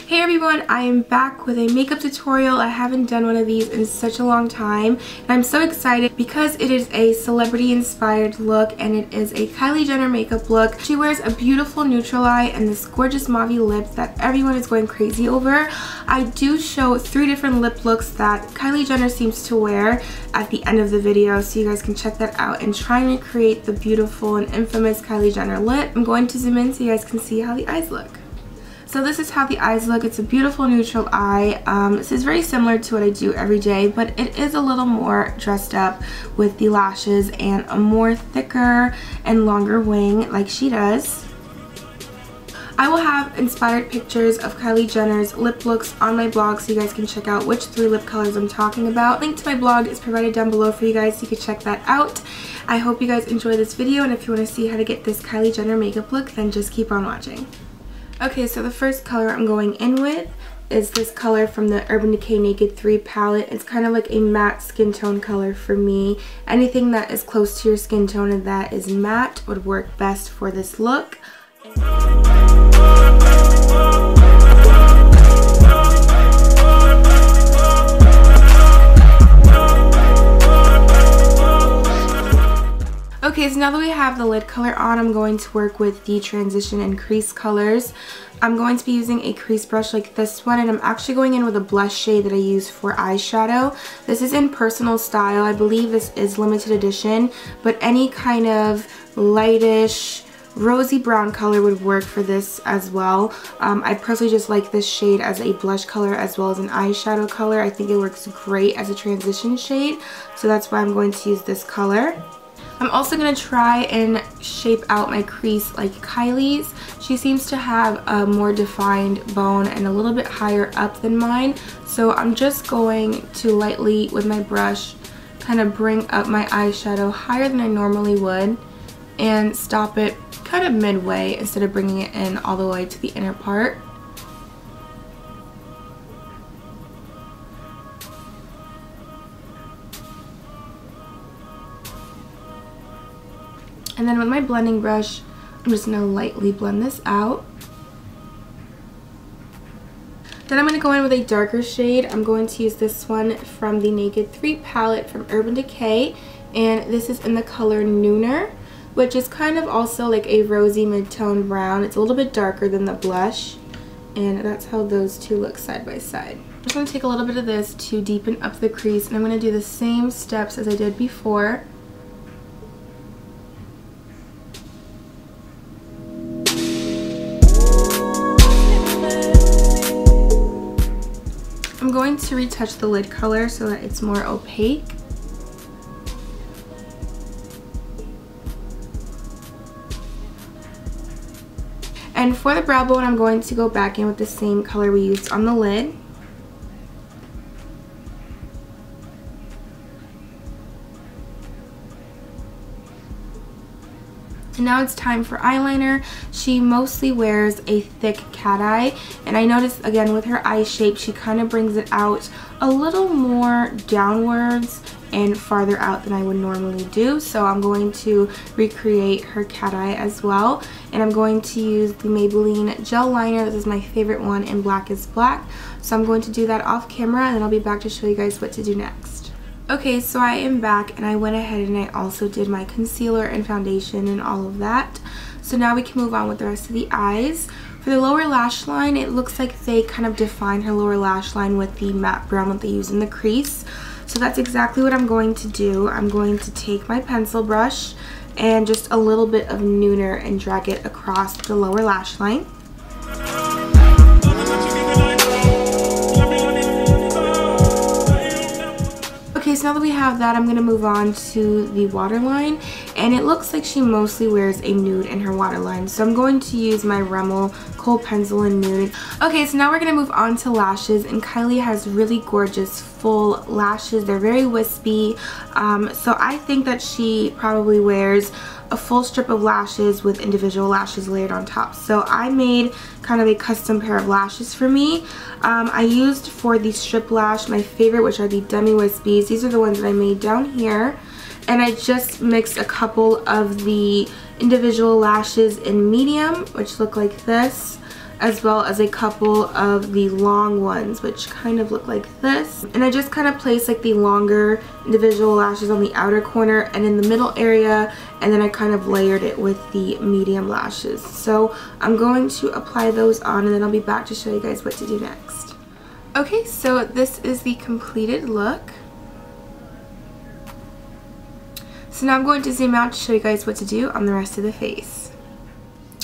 Hey everyone, I am back with a makeup tutorial. I haven't done one of these in such a long time and I'm so excited because it is a celebrity inspired look and it is a Kylie Jenner makeup look. She wears a beautiful neutral eye and this gorgeous mauve lip that everyone is going crazy over. I do show 3 different lip looks that Kylie Jenner seems to wear at the end of the video, so you guys can check that out and try and recreate the beautiful and infamous Kylie Jenner lip. I'm going to zoom in so you guys can see how the eyes look. So this is how the eyes look. It's a beautiful neutral eye. This is very similar to what I do every day, but it is a little more dressed up with the lashes and a more thicker and longer wing like she does. I will have inspired pictures of Kylie Jenner's lip looks on my blog so you guys can check out which 3 lip colors I'm talking about. Link to my blog is provided down below for you guys so you can check that out. I hope you guys enjoy this video, and if you want to see how to get this Kylie Jenner makeup look, then just keep on watching. Okay, so the first color I'm going in with is this color from the Urban Decay Naked 3 palette. It's kind of like a matte skin tone color for me. Anything that is close to your skin tone and that is matte would work best for this look. Okay, so now that we have the lid color on, I'm going to work with the transition and crease colors. I'm going to be using a crease brush like this one, and I'm actually going in with a blush shade that I use for eyeshadow. This is in Personal Style. I believe this is limited edition, but any kind of lightish, rosy brown color would work for this as well. I personally just like this shade as a blush color as well as an eyeshadow color. I think it works great as a transition shade, so that's why I'm going to use this color. I'm also going to try and shape out my crease like Kylie's. She seems to have a more defined bone and a little bit higher up than mine. So I'm just going to lightly, with my brush, kind of bring up my eyeshadow higher than I normally would and stop it kind of midway instead of bringing it in all the way to the inner part. And then with my blending brush, I'm just going to lightly blend this out. Then I'm going to go in with a darker shade. I'm going to use this one from the Naked 3 palette from Urban Decay. And this is in the color Nooner, which is kind of also like a rosy mid-tone brown. It's a little bit darker than the blush. And that's how those two look side by side. I'm just going to take a little bit of this to deepen up the crease. And I'm going to do the same steps as I did before. I'm going to retouch the lid color so that it's more opaque. And for the brow bone, I'm going to go back in with the same color we used on the lid. And now it's time for eyeliner. She mostly wears a thick cat eye, and I noticed again with her eye shape she kind of brings it out a little more downwards and farther out than I would normally do, so I'm going to recreate her cat eye as well. And I'm going to use the Maybelline gel liner. This is my favorite one in Black is Black, so I'm going to do that off camera and then I'll be back to show you guys what to do next. Okay, so I am back and I went ahead and I also did my concealer and foundation and all of that. So now we can move on with the rest of the eyes. For the lower lash line, it looks like they kind of define her lower lash line with the matte brown that they use in the crease. So that's exactly what I'm going to do. I'm going to take my pencil brush and just a little bit of Nooner and drag it across the lower lash line. Okay, so now that we have that, I'm going to move on to the waterline, and it looks like she mostly wears a nude in her waterline, so I'm going to use my Rimmel Kohl Pencil in Nude. Okay, so now we're going to move on to lashes, and Kylie has really gorgeous full lashes. They're very wispy, so I think that she probably wears a full strip of lashes with individual lashes layered on top. So I made kind of a custom pair of lashes for me. I used for the strip lash my favorite, which are the Demi Wispies. These are the ones that I made down here. And I just mixed a couple of the individual lashes in medium, which look like this. as well as a couple of the long ones, which kind of look like this. And I just kind of place like the longer individual lashes on the outer corner and in the middle area, and then I kind of layered it with the medium lashes. So I'm going to apply those on, and then I'll be back to show you guys what to do next. Okay, so this is the completed look. So now I'm going to zoom out to show you guys what to do on the rest of the face.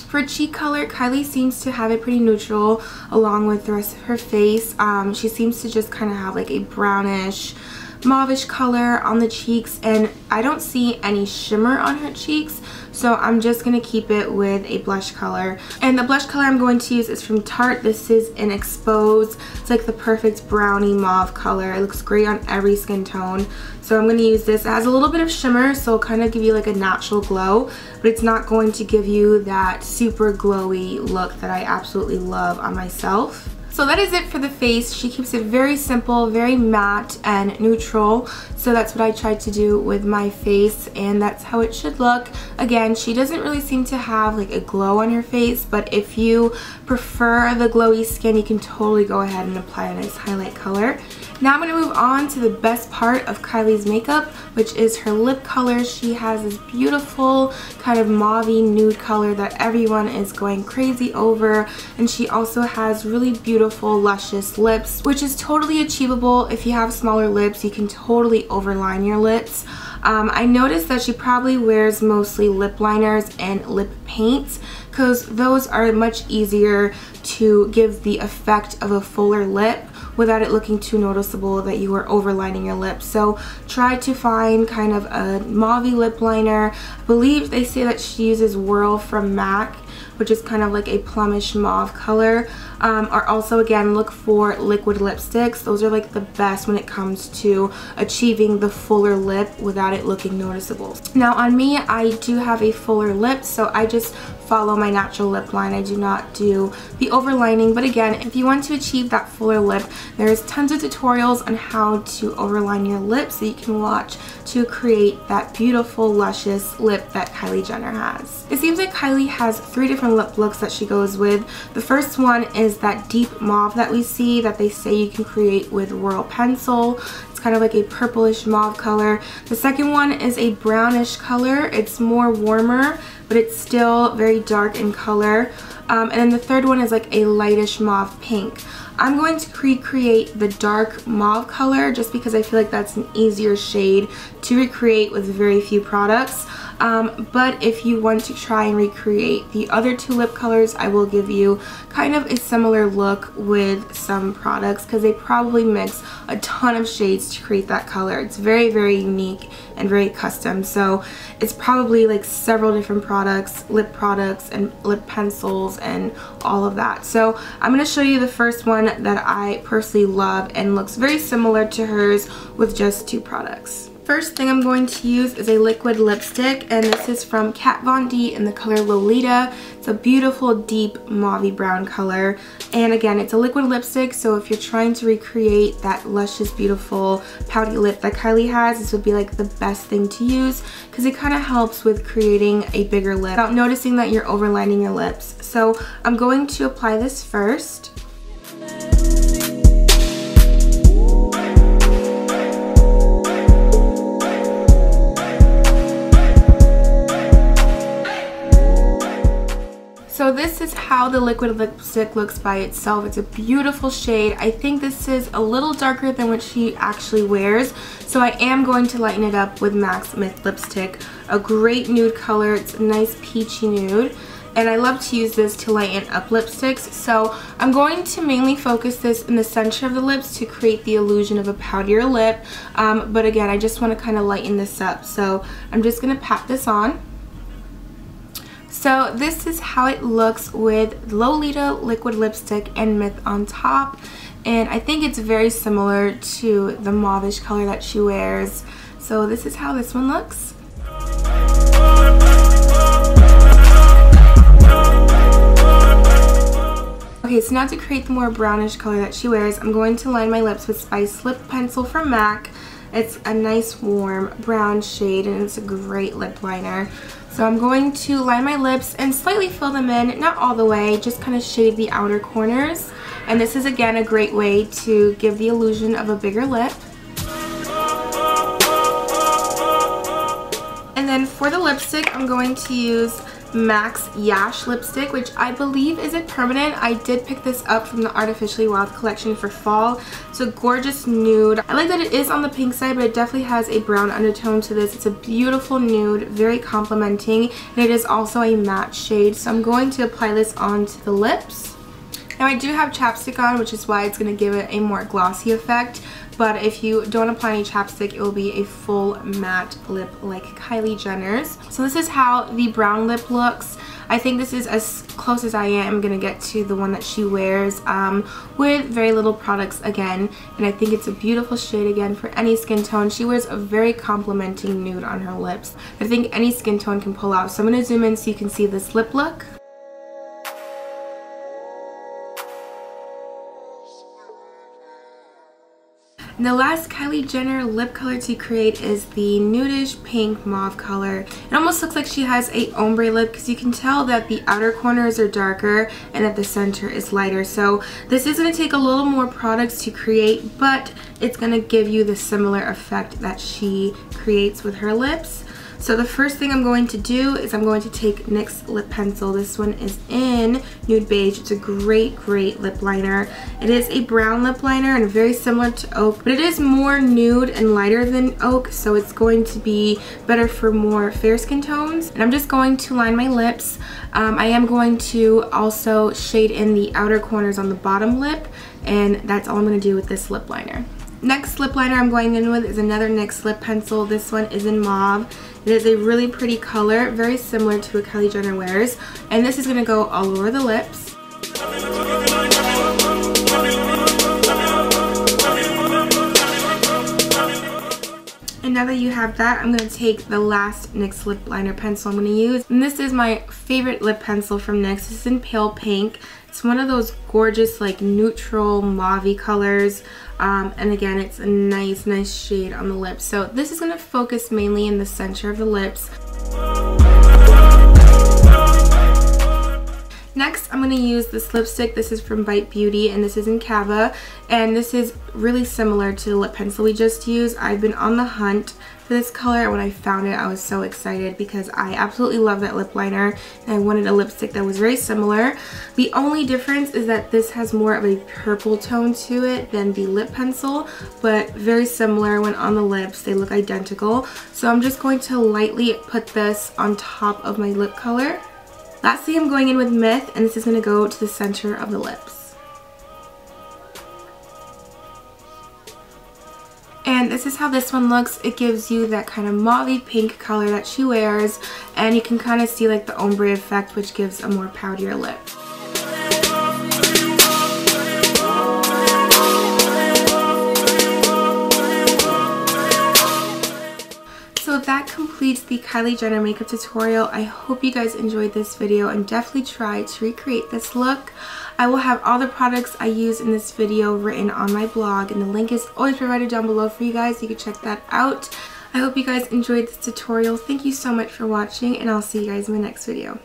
For cheek color, Kylie seems to have it pretty neutral along with the rest of her face. She seems to just kind of have like a brownish, mauvish color on the cheeks, and I don't see any shimmer on her cheeks, so I'm just going to keep it with a blush color. And the blush color I'm going to use is from Tarte. This is an Exposed. It's like the perfect brownie mauve color. It looks great on every skin tone, so I'm going to use this. It has a little bit of shimmer, so it'll kind of give you like a natural glow, but it's not going to give you that super glowy look that I absolutely love on myself. So that is it for the face. She keeps it very simple, very matte and neutral. So that's what I tried to do with my face, and that's how it should look. Again, she doesn't really seem to have like a glow on her face, but if you prefer the glowy skin, you can totally go ahead and apply a nice highlight color. Now I'm going to move on to the best part of Kylie's makeup, which is her lip color. She has this beautiful kind of mauve-y nude color that everyone is going crazy over, and she also has really beautiful luscious lips, which is totally achievable. If you have smaller lips, you can totally overline your lips. I noticed that she probably wears mostly lip liners and lip paints because those are much easier to give the effect of a fuller lip without it looking too noticeable that you are overlining your lips. So try to find kind of a mauve lip liner. I believe they say that she uses Whirl from MAC, which is kind of like a plumish mauve color. Or also, again, look for liquid lipsticks. Those are like the best when it comes to achieving the fuller lip without it looking noticeable. Now on me, I do have a fuller lip, so I just follow my natural lip line. I do not do the overlining, but again, if you want to achieve that fuller lip, there's tons of tutorials on how to overline your lips that you can watch to create that beautiful luscious lip that Kylie Jenner has. It seems like Kylie has 3 different lip looks that she goes with. The first one is that deep mauve that we see that they say you can create with Whirl pencil. It's kind of like a purplish mauve color. The second one is a brownish color. It's more warmer, but it's still very dark in color. And then the third one is like a lightish mauve pink. I'm going to recreate the dark mauve color just because I feel like that's an easier shade to recreate with very few products. But if you want to try and recreate the other 2 lip colors, I will give you kind of a similar look with some products because they probably mix a ton of shades to create that color. It's very, very unique and very custom. So it's probably like several different products, lip products and lip pencils and all of that. So I'm going to show you the first one that I personally love and looks very similar to hers with just 2 products. First thing I'm going to use is a liquid lipstick, and this is from Kat Von D in the color Lolita. It's a beautiful deep mauve brown color, and again, it's a liquid lipstick, so if you're trying to recreate that luscious beautiful pouty lip that Kylie has, this would be like the best thing to use because it kind of helps with creating a bigger lip without noticing that you're overlining your lips. So I'm going to apply this first. So this is how the liquid lipstick looks by itself. It's a beautiful shade. I think this is a little darker than what she actually wears, so I am going to lighten it up with MAC's Myth lipstick. A great nude color. It's a nice peachy nude, and I love to use this to lighten up lipsticks. So I'm going to mainly focus this in the center of the lips to create the illusion of a poutier lip, but again, I just want to kind of lighten this up. So I'm just going to pat this on. So this is how it looks with Lolita liquid lipstick and Myth on top, and I think it's very similar to the mauvish color that she wears. So this is how this one looks. Okay, so now to create the more brownish color that she wears, I'm going to line my lips with Spice Lip Pencil from MAC. It's a nice warm brown shade and it's a great lip liner. So I'm going to line my lips and slightly fill them in, not all the way, just kind of shade the outer corners. And this is again a great way to give the illusion of a bigger lip. And then for the lipstick, I'm going to use MAC's Yash lipstick, which I believe is a permanent. I did pick this up from the Artificially Wild collection for fall. It's a gorgeous nude. I like that it is on the pink side, but it definitely has a brown undertone to this. It's a beautiful nude, very complimenting, and it is also a matte shade. So I'm going to apply this onto the lips. Now I do have chapstick on, which is why it's going to give it a more glossy effect. But if you don't apply any chapstick, it will be a full matte lip like Kylie Jenner's. So this is how the brown lip looks. I think this is as close as I am going to get to the one that she wears with very little products again. And I think it's a beautiful shade again for any skin tone. She wears a very complimenting nude on her lips. I think any skin tone can pull out. So I'm going to zoom in so you can see this lip look. And the last Kylie Jenner lip color to create is the nudish pink mauve color. It almost looks like she has a ombre lip because you can tell that the outer corners are darker and that the center is lighter. So this is going to take a little more products to create, but it's going to give you the similar effect that she creates with her lips. So the first thing I'm going to do is I'm going to take NYX lip pencil. This one is in Nude Beige. It's a great lip liner. It is a brown lip liner and very similar to Oak, but it is more nude and lighter than Oak, so it's going to be better for more fair skin tones. And I'm just going to line my lips. I am going to also shade in the outer corners on the bottom lip, and that's all I'm going to do with this lip liner. Next lip liner I'm going in with is another NYX lip pencil. This one is in mauve. It is a really pretty color, very similar to what Kylie Jenner wears. And this is going to go all over the lips. And now that you have that, I'm going to take the last NYX lip liner pencil I'm going to use. And this is my favorite lip pencil from NYX. This is in pale pink. It's one of those gorgeous like neutral mauve-y colors. And again, it's a nice shade on the lips. So this is going to focus mainly in the center of the lips. Next, I'm going to use this lipstick. This is from Bite Beauty and this is in Cava. And this is really similar to the lip pencil we just used. I've been on the hunt for this color, and when I found it, I was so excited because I absolutely love that lip liner and I wanted a lipstick that was very similar. The only difference is that this has more of a purple tone to it than the lip pencil, but very similar when on the lips. They look identical. So I'm just going to lightly put this on top of my lip color. Lastly, I'm going in with Myth, and this is going to go to the center of the lips. And this is how this one looks. It gives you that kind of mauve pink color that she wears, and you can kind of see like the ombre effect, which gives a more powderier lip. So that completes the Kylie Jenner makeup tutorial. I hope you guys enjoyed this video and definitely try to recreate this look. I will have all the products I use in this video written on my blog, and the link is always provided down below for you guys. You can check that out. I hope you guys enjoyed this tutorial. Thank you so much for watching, and I'll see you guys in my next video.